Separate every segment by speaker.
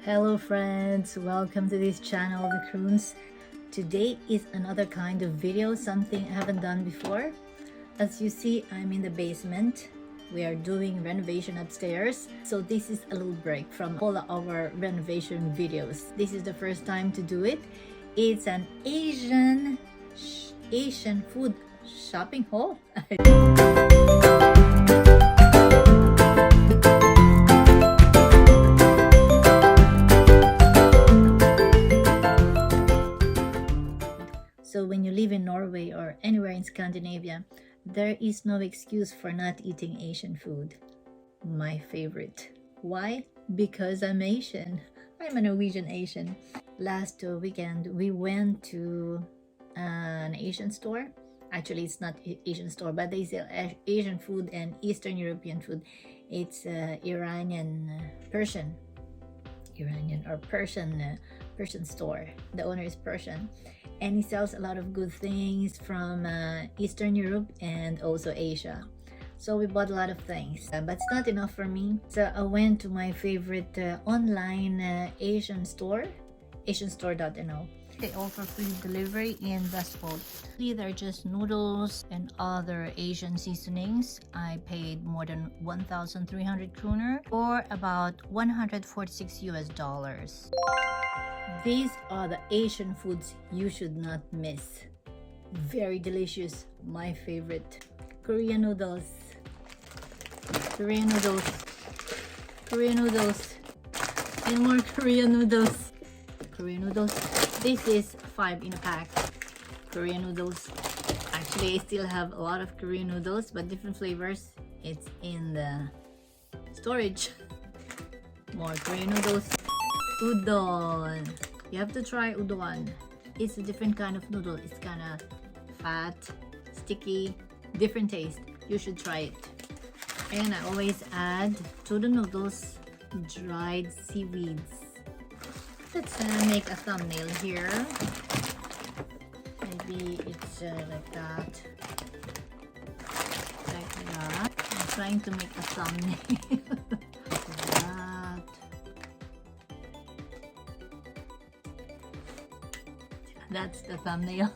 Speaker 1: Hello friends, welcome to this channel, The Croons. Today is another kind of video, something I haven't done before. As you see, I'm in the basement. We are doing renovation upstairs. So this is a little break from all our renovation videos. This is the first time to do it. It's an Asian food shopping haul. So when you live in Norway or anywhere in Scandinavia, there is no excuse for not eating Asian food. My favorite. Why? Because I'm Asian. I'm a Norwegian Asian. Last weekend, we went to an Asian store. Actually, it's not Asian store, but they sell Asian food and Eastern European food. It's Iranian Persian store. The owner is Persian, and he sells a lot of good things from Eastern Europe and also Asia. So we bought a lot of things, but it's not enough for me. So I went to my favorite online Asian store, Asiastore.no. They offer free delivery in Westfold. They're just noodles and other Asian seasonings. I paid more than 1,300 kroner or about $146. These are the Asian foods you should not miss. Very delicious. My favorite. Korean noodles. Korean noodles. Korean noodles. And more Korean noodles. Korean noodles. This is 5 in a pack. Korean noodles. Actually, I still have a lot of Korean noodles, but different flavors. It's in the storage. More Korean noodles. Udon. You have to try udon. It's a different kind of noodle. It's kind of fat, sticky, different taste. You should try it. And I always add to the noodles dried seaweeds. Let's make a thumbnail here. Maybe it's like that. Like that. I'm trying to make a thumbnail. Like that. That's the thumbnail.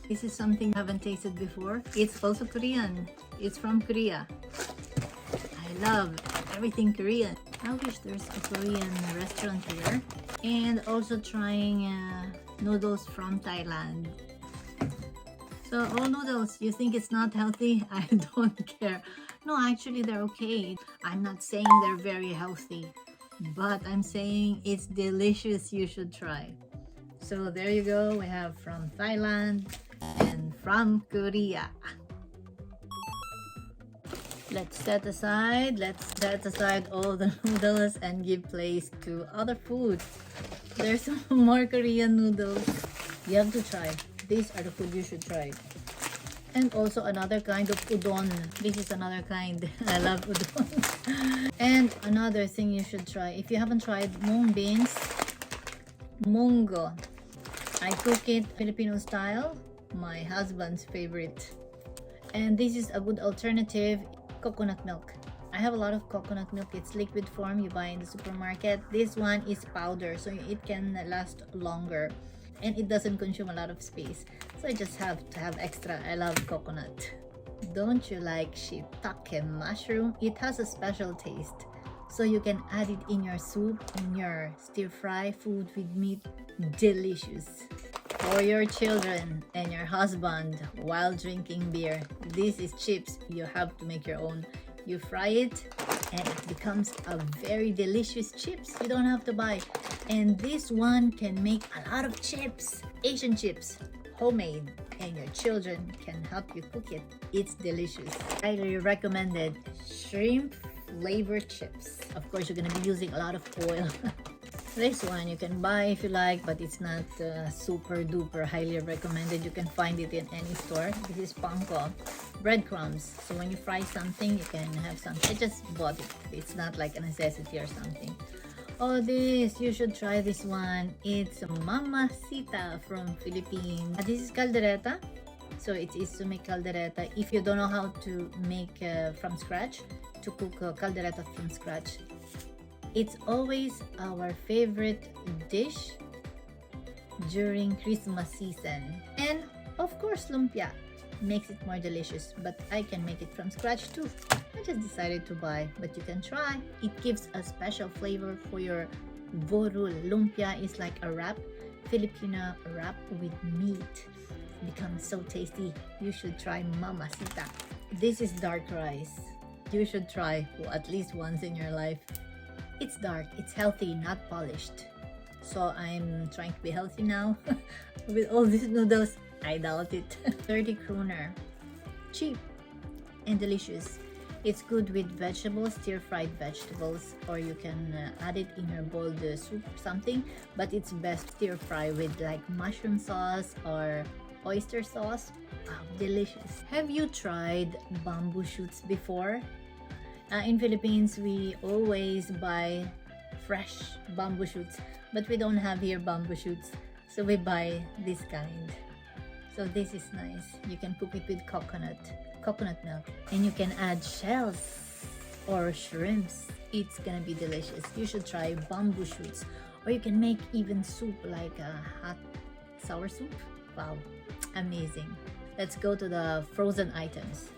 Speaker 1: This is something I haven't tasted before. It's also Korean. It's from Korea. I love everything Korean. I wish there's a Korean restaurant here. And also trying noodles from Thailand. So all noodles, you think it's not healthy? I don't care. No, actually they're okay. I'm not saying they're very healthy, but I'm saying it's delicious. You should try. So there you go. We have from Thailand and from Korea. Let's set aside all the noodles and give place to other food. There's some more Korean noodles. You have to try. These are the food you should try. And also another kind of udon. This is another kind. I love udon. And another thing you should try. If you haven't tried mung beans, mungo. I cook it Filipino style. My husband's favorite. And this is a good alternative. Coconut milk. I have a lot of coconut milk. It's liquid form you buy in the supermarket. This one is powder, so it can last longer and it doesn't consume a lot of space. So I just have to have extra. I love coconut. Don't you like shiitake mushroom? It has a special taste. So you can add it in your soup, in your stir fry food with meat. Delicious. For your children and your husband while drinking beer. This is chips. You have to make your own. You fry it and it becomes a very delicious chips. You don't have to buy. And this one can make a lot of chips. Asian chips. Homemade. And your children can help you cook it. It's delicious. Highly recommended. Shrimp flavored chips. Of course, you're going to be using a lot of oil. This one you can buy if you like, but it's not super duper highly recommended. You can find it in any store. This is panko, breadcrumbs. So when you fry something, you can have some. I just bought it. It's not like a necessity or something. Oh, this, you should try this one. It's mamacita from Philippines. This is caldereta. So it is to make caldereta. If you don't know how to make from scratch, to cook caldereta from scratch, It's always our favorite dish during Christmas season. And of course, lumpia makes it more delicious, but I can make it from scratch too. I just decided to buy, but you can try. It gives a special flavor for your borul. Lumpia is like a wrap, Filipino wrap with meat. Becomes so tasty. You should try mamacita. This is dark rice. You should try at least once in your life. It's dark, it's healthy, not polished. So I'm trying to be healthy now. With all these noodles, I doubt it. 30 kroner. Cheap and delicious. It's good with vegetables, stir-fried vegetables, or you can add it in your boiled soup or something. But it's best stir-fry with like mushroom sauce or oyster sauce. Wow, delicious. Have you tried bamboo shoots before? In Philippines, we always buy fresh bamboo shoots, but we don't have here bamboo shoots, so we buy this kind. So this is nice. You can cook it with coconut milk, and you can add shells or shrimps. It's gonna be delicious. You should try bamboo shoots, or you can make even soup like a hot sour soup. Wow, amazing. Let's go to the frozen items.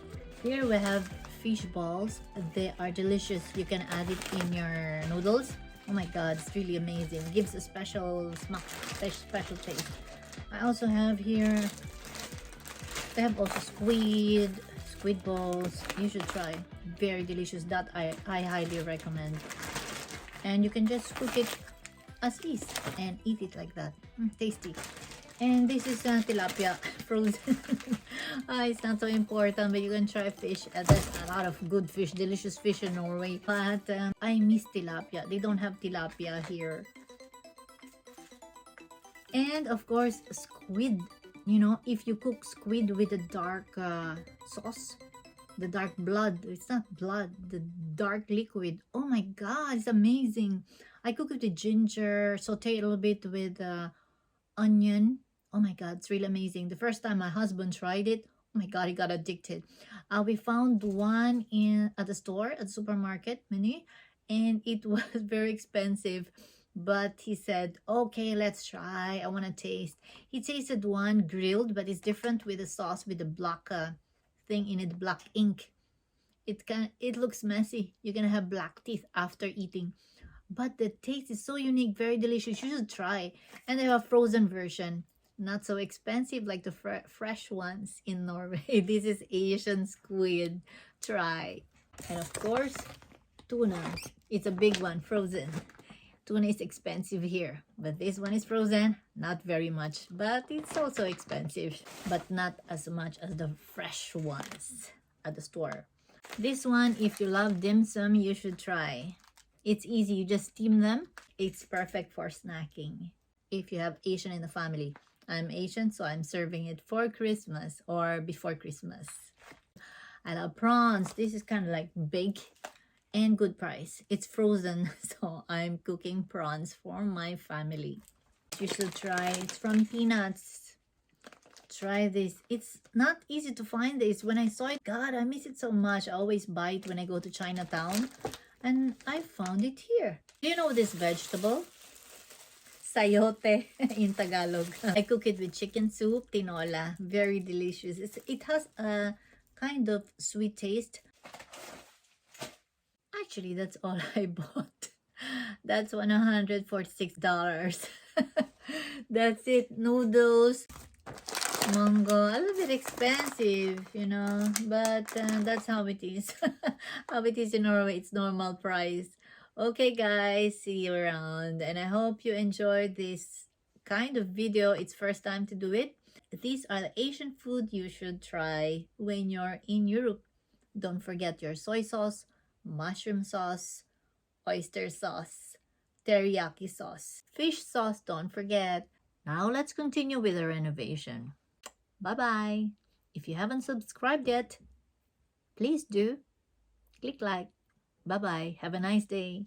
Speaker 1: Here we have fish balls. They are delicious. You can add it in your noodles. Oh my god, it's really amazing. It gives a special smack, special taste. I also have here, they have also squid balls. You should try. Very delicious. That I highly recommend. And you can just cook it as is and eat it like that. Tasty. And this is tilapia frozen. It's not so important, but you can try fish. There's a lot of good fish, delicious fish in Norway. But I miss tilapia. They don't have tilapia here. And of course, squid. You know, if you cook squid with a dark sauce, the dark blood, it's not blood, the dark liquid. Oh my god, it's amazing. I cook it with ginger, saute a little bit with onion. Oh my god, it's really amazing. The first time my husband tried it, oh my god, he got addicted. We found one at the store, at the supermarket mini, and it was very expensive. But he said, okay, let's try. I want to taste. He tasted one grilled, but it's different with the sauce with the black thing in it, black ink. It looks messy. You're gonna have black teeth after eating. But the taste is so unique, very delicious. You should try. And they have a frozen version. Not so expensive like the fresh ones in Norway. This is Asian squid. Try. And of course, tuna. It's a big one, frozen. Tuna is expensive here, but this one is frozen. Not very much, but it's also expensive, but not as much as the fresh ones at the store. This one, if you love dim sum, you should try. It's easy, you just steam them. It's perfect for snacking if you have Asian in the family. I'm Asian, so I'm serving it for Christmas or before Christmas. I love prawns. This is kind of like big and good price. It's frozen, so I'm cooking prawns for my family. You should try. It's from Peanuts. Try this. It's not easy to find this. When I saw it, god, I miss it so much. I always buy it when I go to Chinatown, and I found it here. Do you know this vegetable? Sayote in Tagalog. I cook it with chicken soup, tinola. Very delicious. It has a kind of sweet taste. Actually, that's all I bought. That's $146. That's it. Noodles, mango. A little bit expensive, you know, but that's how it is. How it is in Norway. It's normal price. Okay, guys, see you around, and I hope you enjoyed this kind of video. It's first time to do it. These are the Asian food you should try when you're in Europe. Don't forget your soy sauce, mushroom sauce, oyster sauce, teriyaki sauce, fish sauce, don't forget. Now let's continue with the renovation. Bye-bye. If you haven't subscribed yet, please do. Click like. Bye-bye. Have a nice day.